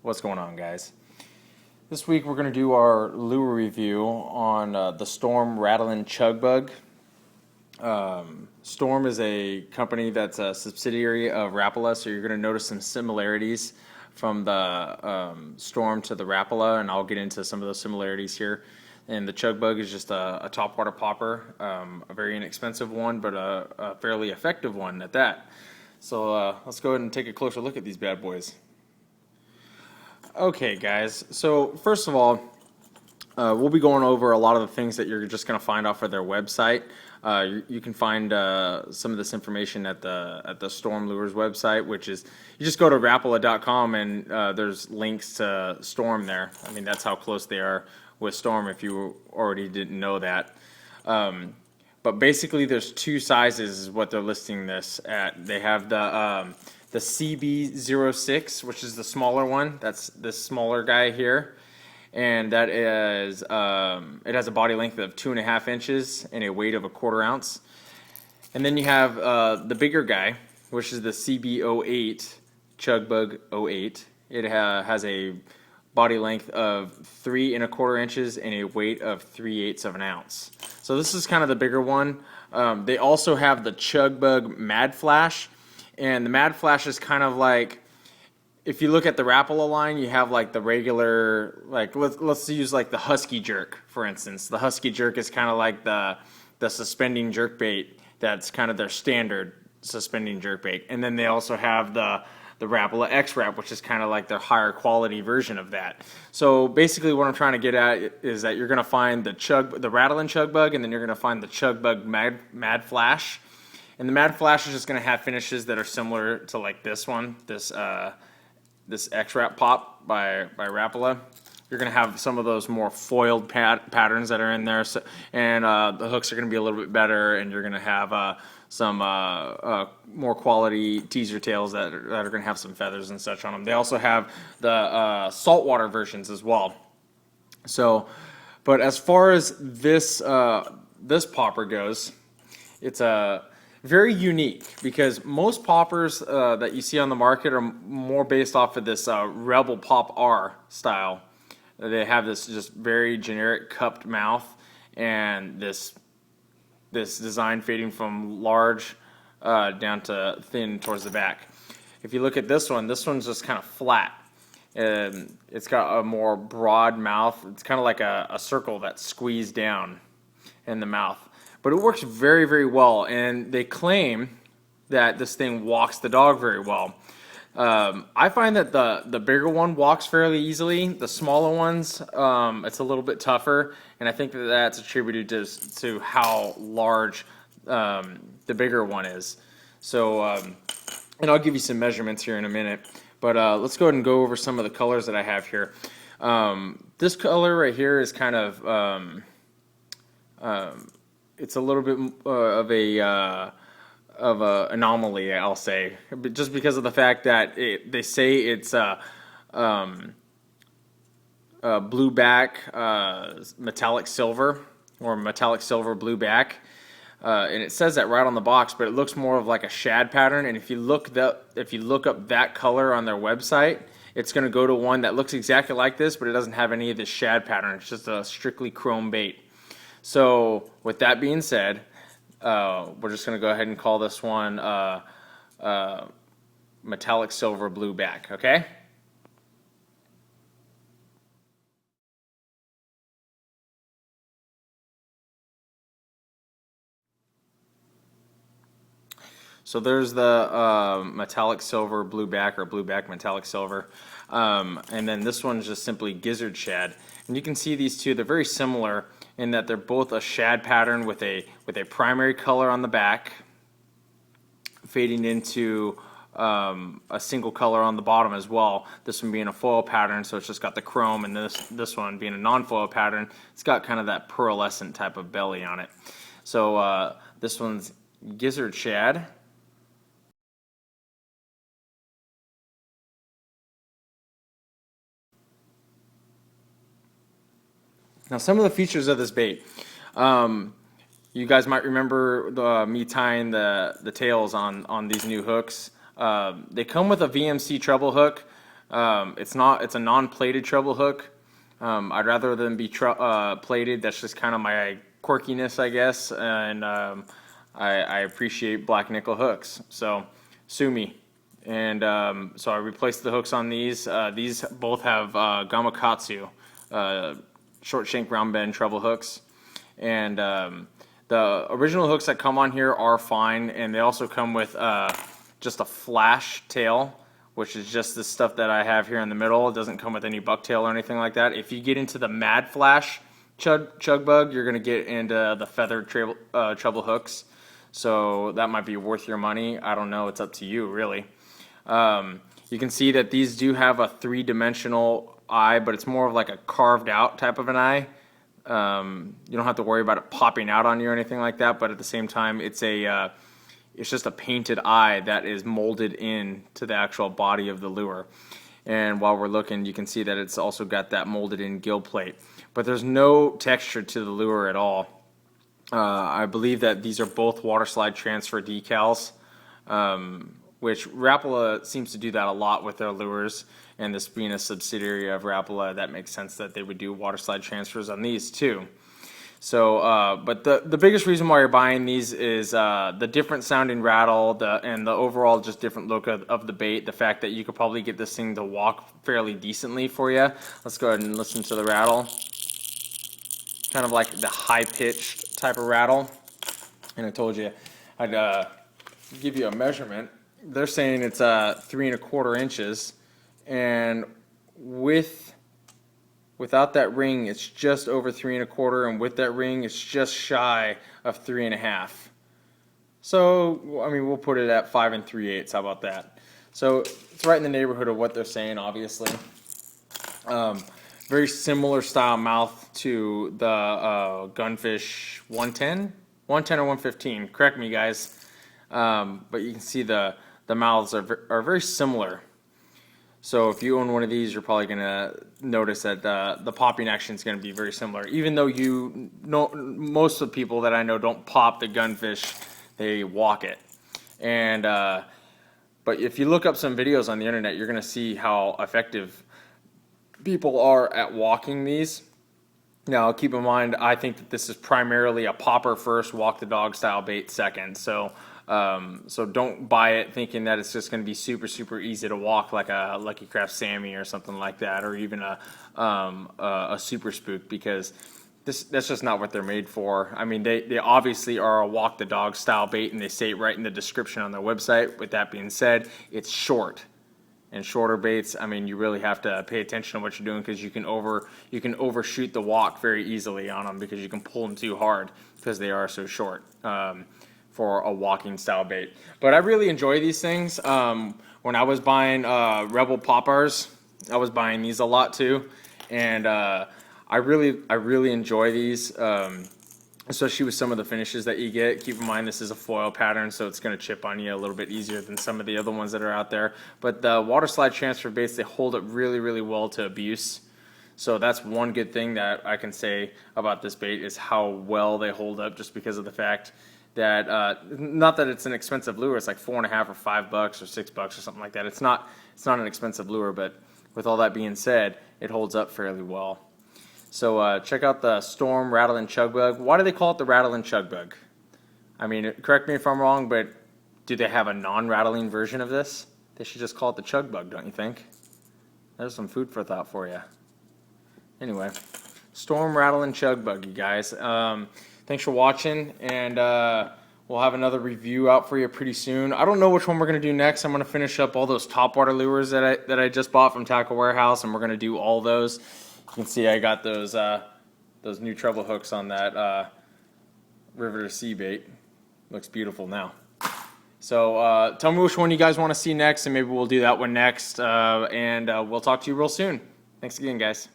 What's going on, guys? This week we're going to do our lure review on the Storm Rattlin Chug Bug. Storm is a company that's a subsidiary of Rapala, so you're going to notice some similarities from the Storm to the Rapala, and I'll get into some of those similarities here. And the Chug Bug is just a topwater popper, a very inexpensive one, but a fairly effective one at that. So let's go ahead and take a closer look at these bad boys. Okay, guys, so first of all, we'll be going over a lot of the things that you're just going to find off of their website. You can find some of this information at the Storm Lures website, which is, you just go to rapala.com and there's links to Storm there. I mean, that's how close they are with Storm, if you already didn't know that. But basically, there's two sizes is what they're listing this at. They have the CB06, which is the smaller one. That's this smaller guy here. And that is, it has a body length of 2.5 inches and a weight of 1/4 ounce. And then you have the bigger guy, which is the CB08, Chug Bug 08. It has a body length of 3 1/4 inches and a weight of 3/8 of an ounce. So this is kind of the bigger one. They also have the Chug Bug Mad Flash. And the Mad Flash is kind of like, if you look at the Rapala line, you have like the regular, like let's use like the Husky Jerk, for instance. The Husky Jerk is kind of like the suspending jerkbait. That's kind of their standard suspending jerkbait. And then they also have the Rapala X-Rap, which is kind of like their higher quality version of that. So basically what I'm trying to get at is that you're going to find the Rattlin Chug Bug, and then you're going to find the Chug Bug Mad Flash. And the Mad Flash is just going to have finishes that are similar to like this one, this X-Rap Pop by Rapala. You're going to have some of those more foiled patterns that are in there, so, and the hooks are going to be a little bit better, and you're going to have some more quality teaser tails that are going to have some feathers and such on them. They also have the saltwater versions as well. So, but as far as this popper goes, it's very unique, because most poppers that you see on the market are more based off of this Rebel Pop R style. They have this just very generic cupped mouth and this design fading from large down to thin towards the back. If you look at this one's just kind of flat. And it's got a more broad mouth. It's kind of like a circle that's squeezed down in the mouth. But it works very, very well, and they claim that this thing walks the dog very well. I find that the bigger one walks fairly easily. The smaller ones, it's a little bit tougher, and I think that that's attributed to how large the bigger one is. So, and I'll give you some measurements here in a minute, but let's go ahead and go over some of the colors that I have here. This color right here is kind of it's a little bit of a anomaly, I'll say, just because of the fact that they say it's blue back metallic silver, or metallic silver blue back, and it says that right on the box, but it looks more of like a shad pattern. And if you look up that color on their website, it's going to go to one that looks exactly like this, but it doesn't have any of this shad pattern. It's just a strictly chrome bait. So with that being said, we're just going to go ahead and call this one metallic silver blue back, okay? So there's the metallic silver blue back, or blue back metallic silver. And then this one's just simply gizzard shad. And you can see these two, they're very similar in that they're both a shad pattern with a primary color on the back, fading into a single color on the bottom as well. This one being a foil pattern, so it's just got the chrome, and this one being a non-foil pattern, it's got kind of that pearlescent type of belly on it. So this one's gizzard shad. Now, some of the features of this bait. You guys might remember me tying the tails on these new hooks. They come with a VMC treble hook. It's a non-plated treble hook. I'd rather than be plated. That's just kind of my quirkiness, I guess, and I appreciate black nickel hooks. So sue me. And so I replaced the hooks on these. These both have Gamakatsu short shank round bend treble hooks, and the original hooks that come on here are fine, and they also come with just a flash tail, which is just the stuff that I have here in the middle. It doesn't come with any bucktail or anything like that. If you get into the Mad Flash Chug Bug, you're going to get into the feathered treble hooks. So that might be worth your money. I don't know. It's up to you, really. You can see that these do have a three-dimensional eye, but it's more of like a carved out type of an eye. You don't have to worry about it popping out on you or anything like that, but at the same time, it's just a painted eye that is molded in to the actual body of the lure. And while we're looking, you can see that it's also got that molded in gill plate, but there's no texture to the lure at all. I believe that these are both water slide transfer decals, which Rapala seems to do that a lot with their lures, and this being a subsidiary of Rapala, that makes sense that they would do water slide transfers on these too. So, but the biggest reason why you're buying these is the different sounding rattle, and the overall just different look of the bait, the fact that you could probably get this thing to walk fairly decently for you. Let's go ahead and listen to the rattle. Kind of like the high-pitched type of rattle. And I told you I'd give you a measurement. They're saying it's 3 1/4 inches, and without that ring, it's just over 3 1/4, and with that ring, it's just shy of 3 1/2. So, I mean, we'll put it at 5 3/8. How about that? So it's right in the neighborhood of what they're saying, obviously. Very similar style mouth to the Gunfish 110 or 115. Correct me, guys. But you can see the mouths are very similar. So if you own one of these, you're probably going to notice that the popping action is going to be very similar. Even though most of the people that I know don't pop the Gunfish, they walk it. And but if you look up some videos on the internet, you're going to see how effective people are at walking these. Now, keep in mind, I think that this is primarily a popper first, walk the dog style bait second. So don't buy it thinking that it's just going to be super, super easy to walk like a Lucky Craft Sammy or something like that, or even a Super Spook, because that's just not what they're made for. I mean, they obviously are a walk the dog style bait, and they say it right in the description on their website. With that being said, it's short. And shorter baits, I mean, you really have to pay attention to what you're doing, because you can overshoot the walk very easily on them, because you can pull them too hard because they are so short for a walking style bait. But I really enjoy these things. When I was buying Rebel poppers, I was buying these a lot too, and I really enjoy these. Especially with some of the finishes that you get. Keep in mind, this is a foil pattern, so it's going to chip on you a little bit easier than some of the other ones that are out there. But the water slide transfer baits, they hold up really, really well to abuse. So that's one good thing that I can say about this bait, is how well they hold up, just because of the fact that, not that it's an expensive lure, it's like $4.50 or $5 or $6 or something like that. It's not an expensive lure, but with all that being said, it holds up fairly well. So check out the Storm Rattlin Chug Bug. Why do they call it the Rattlin Chug Bug? I mean, correct me if I'm wrong, but do they have a non-rattling version of this? They should just call it the Chug Bug, don't you think? There's some food for thought for you. Anyway, Storm Rattlin Chug Bug, you guys. Thanks for watching, and we'll have another review out for you pretty soon. I don't know which one we're going to do next. I'm going to finish up all those topwater lures that I just bought from Tackle Warehouse, and we're going to do all those. You can see I got those new treble hooks on that River to Sea bait. Looks beautiful now. So tell me which one you guys want to see next, and maybe we'll do that one next. And we'll talk to you real soon. Thanks again, guys.